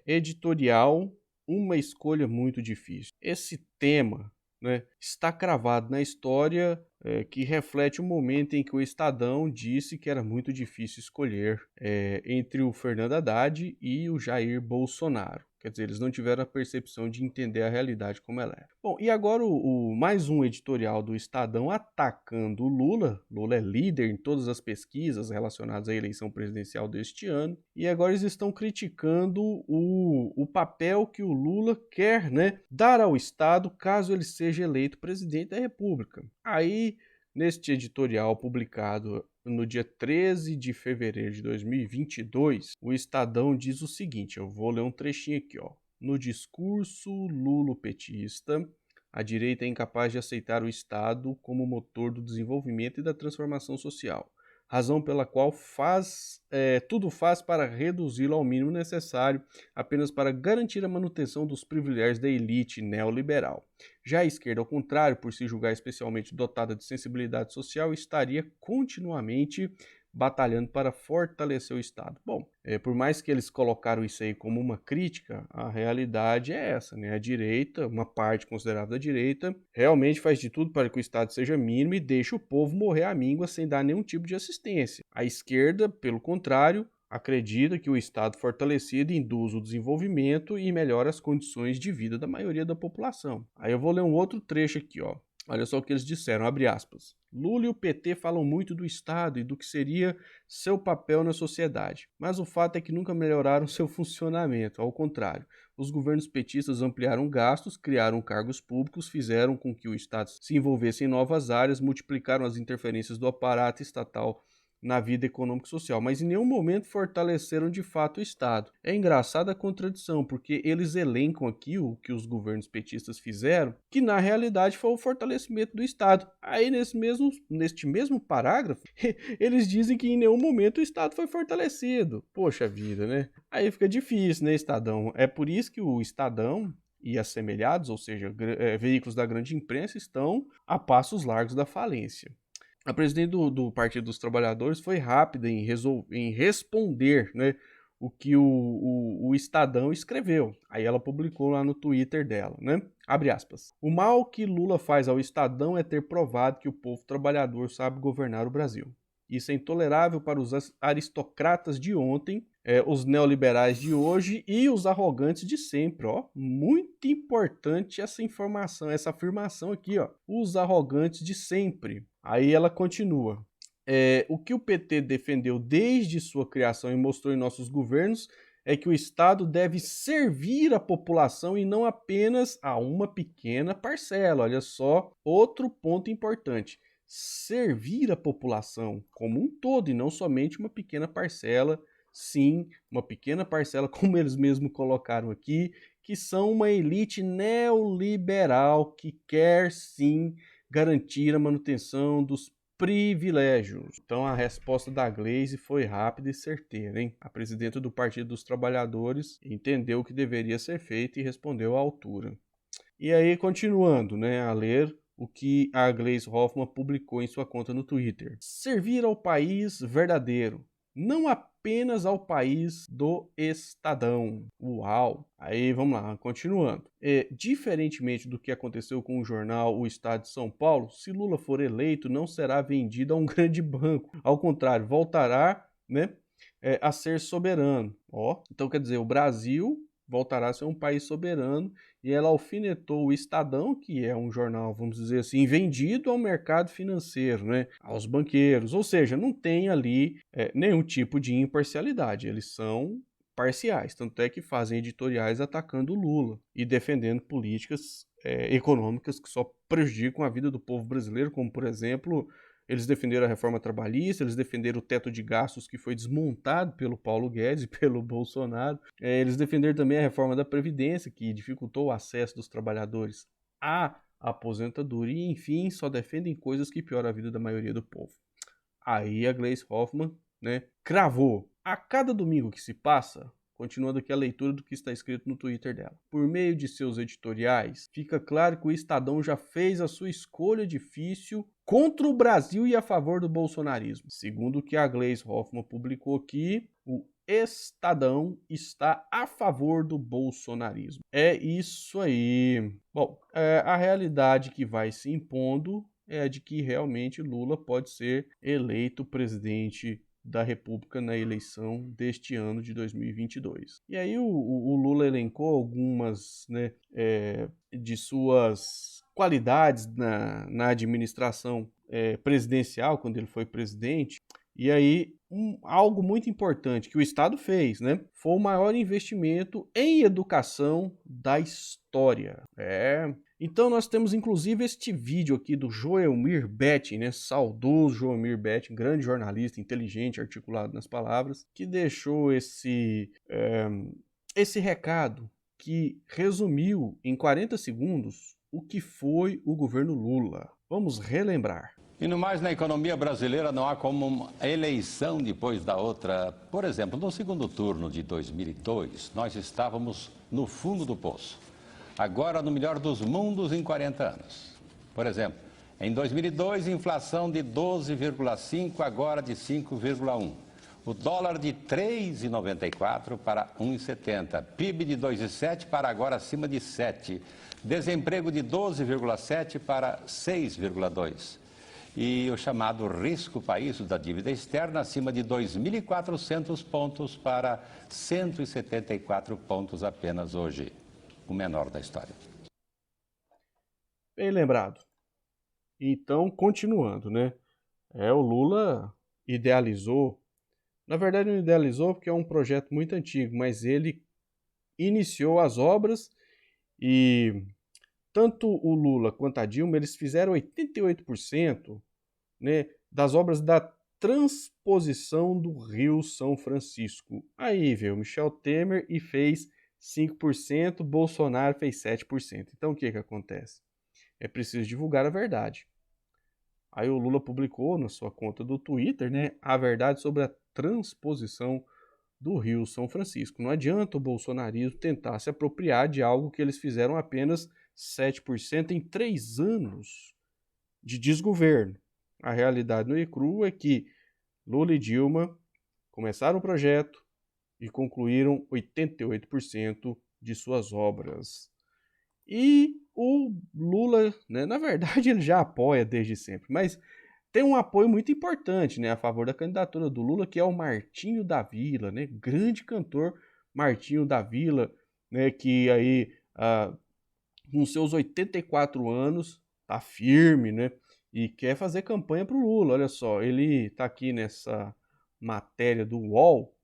Editorial, uma escolha muito difícil. Esse tema, né, está cravado na história, que reflete o momento em que o Estadão disse que era muito difícil escolher, entre o Fernando Haddad e o Jair Bolsonaro. Quer dizer, eles não tiveram a percepção de entender a realidade como ela é. Bom, e agora mais um editorial do Estadão atacando o Lula. Lula é líder em todas as pesquisas relacionadas à eleição presidencial deste ano. E agora eles estão criticando o papel que o Lula quer, né, dar ao Estado caso ele seja eleito presidente da República. Aí, neste editorial publicado no dia 13 de fevereiro de 2022, o Estadão diz o seguinte, eu vou ler um trechinho aqui, ó. No discurso lulopetista, a direita é incapaz de aceitar o Estado como motor do desenvolvimento e da transformação social, razão pela qual tudo faz para reduzi-lo ao mínimo necessário, apenas para garantir a manutenção dos privilégios da elite neoliberal. Já a esquerda, ao contrário, por se julgar especialmente dotada de sensibilidade social, estaria continuamente batalhando para fortalecer o Estado. Bom, por mais que eles colocaram isso aí como uma crítica, a realidade é essa, né? A direita, uma parte considerável da direita, realmente faz de tudo para que o Estado seja mínimo e deixe o povo morrer à míngua sem dar nenhum tipo de assistência. A esquerda, pelo contrário, acredita que o Estado fortalecido induz o desenvolvimento e melhora as condições de vida da maioria da população. Aí eu vou ler um outro trecho aqui, ó. Olha só o que eles disseram, abre aspas. Lula e o PT falam muito do Estado e do que seria seu papel na sociedade, mas o fato é que nunca melhoraram seu funcionamento, ao contrário. Os governos petistas ampliaram gastos, criaram cargos públicos, fizeram com que o Estado se envolvesse em novas áreas, multiplicaram as interferências do aparato estatal na vida econômica e social, mas em nenhum momento fortaleceram de fato o Estado. É engraçada a contradição, porque eles elencam aqui o que os governos petistas fizeram, que na realidade foi o fortalecimento do Estado. Aí neste mesmo parágrafo, eles dizem que em nenhum momento o Estado foi fortalecido. Poxa vida, né? Aí fica difícil, né, Estadão? É por isso que o Estadão e assemelhados, ou seja, veículos da grande imprensa, estão a passos largos da falência. A presidente do Partido dos Trabalhadores foi rápida em responder, né, o que o Estadão escreveu. Aí ela publicou lá no Twitter dela, né? Abre aspas. O mal que Lula faz ao Estadão é ter provado que o povo trabalhador sabe governar o Brasil. Isso é intolerável para os aristocratas de ontem, os neoliberais de hoje e os arrogantes de sempre. Ó. Muito importante essa informação, essa afirmação aqui. Ó. Os arrogantes de sempre. Aí ela continua. O que o PT defendeu desde sua criação e mostrou em nossos governos é que o Estado deve servir a população e não apenas a uma pequena parcela. Olha só, outro ponto importante. Servir a população como um todo e não somente uma pequena parcela. Sim, uma pequena parcela, como eles mesmos colocaram aqui, que são uma elite neoliberal que quer sim garantir a manutenção dos privilégios. Então a resposta da Glaze foi rápida e certeira, hein? A presidenta do Partido dos Trabalhadores entendeu o que deveria ser feito e respondeu à altura. E aí, continuando, né, a ler o que a Gleisi Hoffmann publicou em sua conta no Twitter. Servir ao país verdadeiro, não apenas ao país do Estadão. Uau! Aí, vamos lá, continuando. Diferentemente do que aconteceu com o jornal O Estado de São Paulo, se Lula for eleito, não será vendido a um grande banco. Ao contrário, voltará, né, a ser soberano. Ó, então, quer dizer, o Brasil voltará a ser um país soberano, e ela alfinetou o Estadão, que é um jornal, vamos dizer assim, vendido ao mercado financeiro, né, aos banqueiros, ou seja, não tem ali nenhum tipo de imparcialidade, eles são parciais, tanto é que fazem editoriais atacando o Lula e defendendo políticas econômicas que só prejudicam a vida do povo brasileiro, como, por exemplo, eles defenderam a reforma trabalhista, eles defenderam o teto de gastos que foi desmontado pelo Paulo Guedes e pelo Bolsonaro. Eles defenderam também a reforma da Previdência, que dificultou o acesso dos trabalhadores à aposentadoria. E, enfim, só defendem coisas que pioram a vida da maioria do povo. Aí a Gleisi Hoffmann, né, cravou. A cada domingo que se passa, continuando aqui a leitura do que está escrito no Twitter dela. Por meio de seus editoriais, fica claro que o Estadão já fez a sua escolha difícil contra o Brasil e a favor do bolsonarismo. Segundo o que a Gleisi Hoffmann publicou aqui, o Estadão está a favor do bolsonarismo. É isso aí. Bom, a realidade que vai se impondo é a de que realmente Lula pode ser eleito presidente da República na eleição deste ano de 2022. E aí o Lula elencou algumas, né, de suas qualidades na administração presidencial, quando ele foi presidente. E aí, algo muito importante que o Estado fez, né, foi o maior investimento em educação da história. Então nós temos inclusive este vídeo aqui do Joelmir Betting, né, saudoso Joelmir Betting, grande jornalista, inteligente, articulado nas palavras, que deixou esse recado que resumiu em 40 segundos o que foi o governo Lula. Vamos relembrar. E no mais, na economia brasileira não há como uma eleição depois da outra. Por exemplo, no segundo turno de 2002, nós estávamos no fundo do poço. Agora, no melhor dos mundos em 40 anos. Por exemplo, em 2002, inflação de 12,5, agora de 5,1. O dólar de 3,94 para 1,70. PIB de 2,7 para agora acima de 7. Desemprego de 12,7 para 6,2. E o chamado risco país da dívida externa acima de 2.400 pontos para 174 pontos apenas hoje, o menor da história. Bem lembrado. Então, continuando, né? O Lula idealizou, na verdade não idealizou porque é um projeto muito antigo, mas ele iniciou as obras e tanto o Lula quanto a Dilma, eles fizeram 88%, né, das obras da transposição do Rio São Francisco. Aí veio Michel Temer e fez 5%, Bolsonaro fez 7%. Então o que acontece? É preciso divulgar a verdade. Aí o Lula publicou na sua conta do Twitter, né, a verdade sobre a transposição do Rio São Francisco. Não adianta o bolsonarismo tentar se apropriar de algo que eles fizeram apenas 7% em 3 anos de desgoverno. A realidade no ICRU é que Lula e Dilma começaram o projeto e concluíram 88% de suas obras. E o Lula, né, na verdade, ele já apoia desde sempre, mas tem um apoio muito importante, né, a favor da candidatura do Lula, que é o Martinho da Vila, né, grande cantor Martinho da Vila, né, que aí, com seus 84 anos, tá firme, né, e quer fazer campanha pro Lula. Olha só, ele tá aqui nessa matéria do UOL,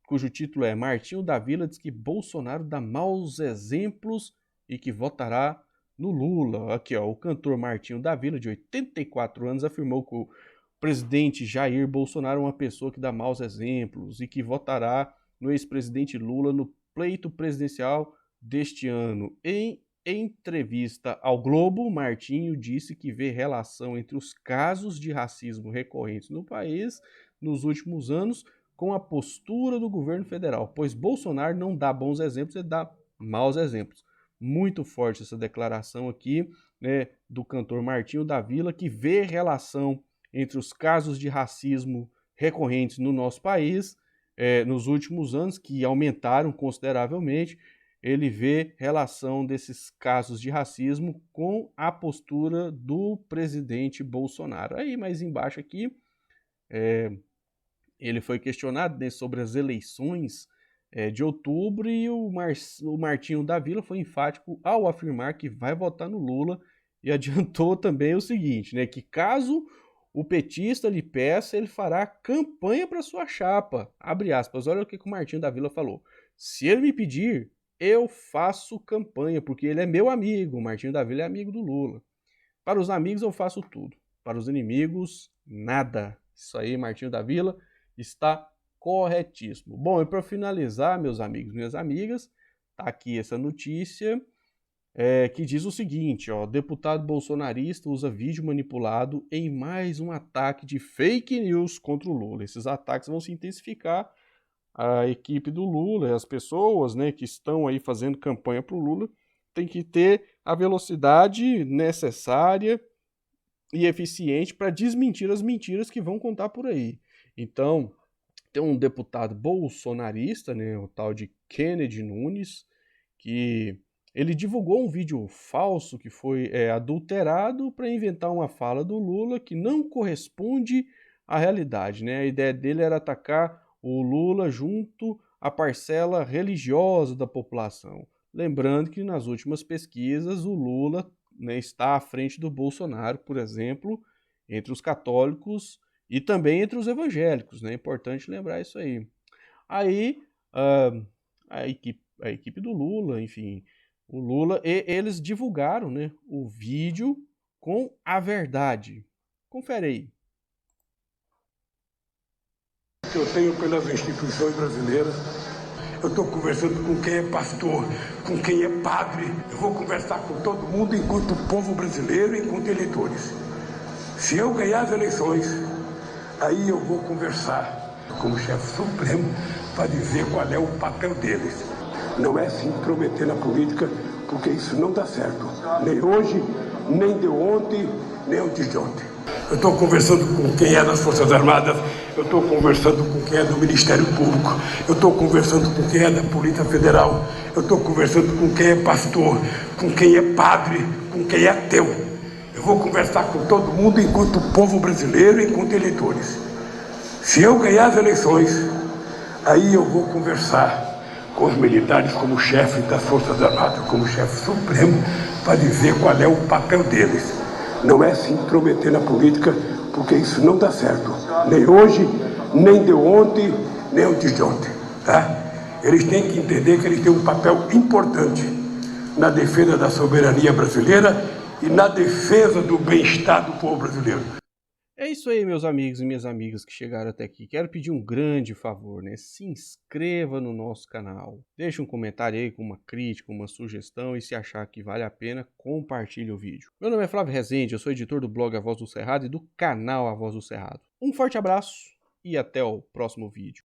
cujo título é Martinho da Vila diz que Bolsonaro dá maus exemplos e que votará no Lula. Aqui, ó, o cantor Martinho da Vila, de 84 anos, afirmou que o presidente Jair Bolsonaro é uma pessoa que dá maus exemplos e que votará no ex-presidente Lula no pleito presidencial deste ano. Em entrevista ao Globo, Martinho disse que vê relação entre os casos de racismo recorrentes no país nos últimos anos com a postura do governo federal, pois Bolsonaro não dá bons exemplos, ele dá maus exemplos. Muito forte essa declaração aqui, né, do cantor Martinho da Vila, que vê relação entre os casos de racismo recorrentes no nosso país nos últimos anos, que aumentaram consideravelmente. Ele vê relação desses casos de racismo com a postura do presidente Bolsonaro. Aí, mais embaixo aqui, ele foi questionado, né, sobre as eleições de outubro e o Martinho da Vila foi enfático ao afirmar que vai votar no Lula e adiantou também o seguinte, né, que caso o petista lhe peça, ele fará campanha para sua chapa. Abre aspas, olha o que o Martinho da Vila falou. Se ele me pedir, eu faço campanha, porque ele é meu amigo. O Martinho da Vila é amigo do Lula. Para os amigos eu faço tudo. Para os inimigos, nada. Isso aí, Martinho da Vila, está corretíssimo. Bom, e para finalizar, meus amigos, minhas amigas, tá aqui essa notícia que diz o seguinte, ó, deputado bolsonarista usa vídeo manipulado em mais um ataque de fake news contra o Lula. Esses ataques vão se intensificar. A equipe do Lula, as pessoas, né, que estão aí fazendo campanha para o Lula, tem que ter a velocidade necessária e eficiente para desmentir as mentiras que vão contar por aí. Então, Tem um deputado bolsonarista, né, o tal de Kennedy Nunes, que ele divulgou um vídeo falso que foi adulterado para inventar uma fala do Lula que não corresponde à realidade, né? A ideia dele era atacar o Lula junto à parcela religiosa da população. Lembrando que nas últimas pesquisas o Lula, né, está à frente do Bolsonaro, por exemplo, entre os católicos e também entre os evangélicos, né? É importante lembrar isso aí. Aí a equipe do Lula, enfim, o Lula, eles divulgaram, né, o vídeo com a verdade. Confere aí. Que eu tenho pelas instituições brasileiras. Eu estou conversando com quem é pastor, com quem é padre. Eu vou conversar com todo mundo enquanto povo brasileiro, enquanto eleitores. Se eu ganhar as eleições, aí eu vou conversar como chefe supremo para dizer qual é o papel deles. Não é se intrometer na política, porque isso não dá certo. Nem hoje, nem de ontem, nem antes de ontem. Eu estou conversando com quem é das Forças Armadas, eu estou conversando com quem é do Ministério Público, eu estou conversando com quem é da Polícia Federal, eu estou conversando com quem é pastor, com quem é padre, com quem é ateu. Eu vou conversar com todo mundo enquanto povo brasileiro, enquanto eleitores. Se eu ganhar as eleições, aí eu vou conversar com os militares como chefe das Forças Armadas, como chefe supremo, para dizer qual é o papel deles. Não é se intrometer na política, porque isso não dá certo. Nem hoje, nem de ontem, nem antes de ontem. Tá? Eles têm que entender que eles têm um papel importante na defesa da soberania brasileira e na defesa do bem-estar do povo brasileiro. É isso aí, meus amigos e minhas amigas que chegaram até aqui. Quero pedir um grande favor, né? Se inscreva no nosso canal. Deixe um comentário aí com uma crítica, uma sugestão e se achar que vale a pena, compartilhe o vídeo. Meu nome é Flávio Rezende, eu sou editor do blog A Voz do Cerrado e do canal A Voz do Cerrado. Um forte abraço e até o próximo vídeo.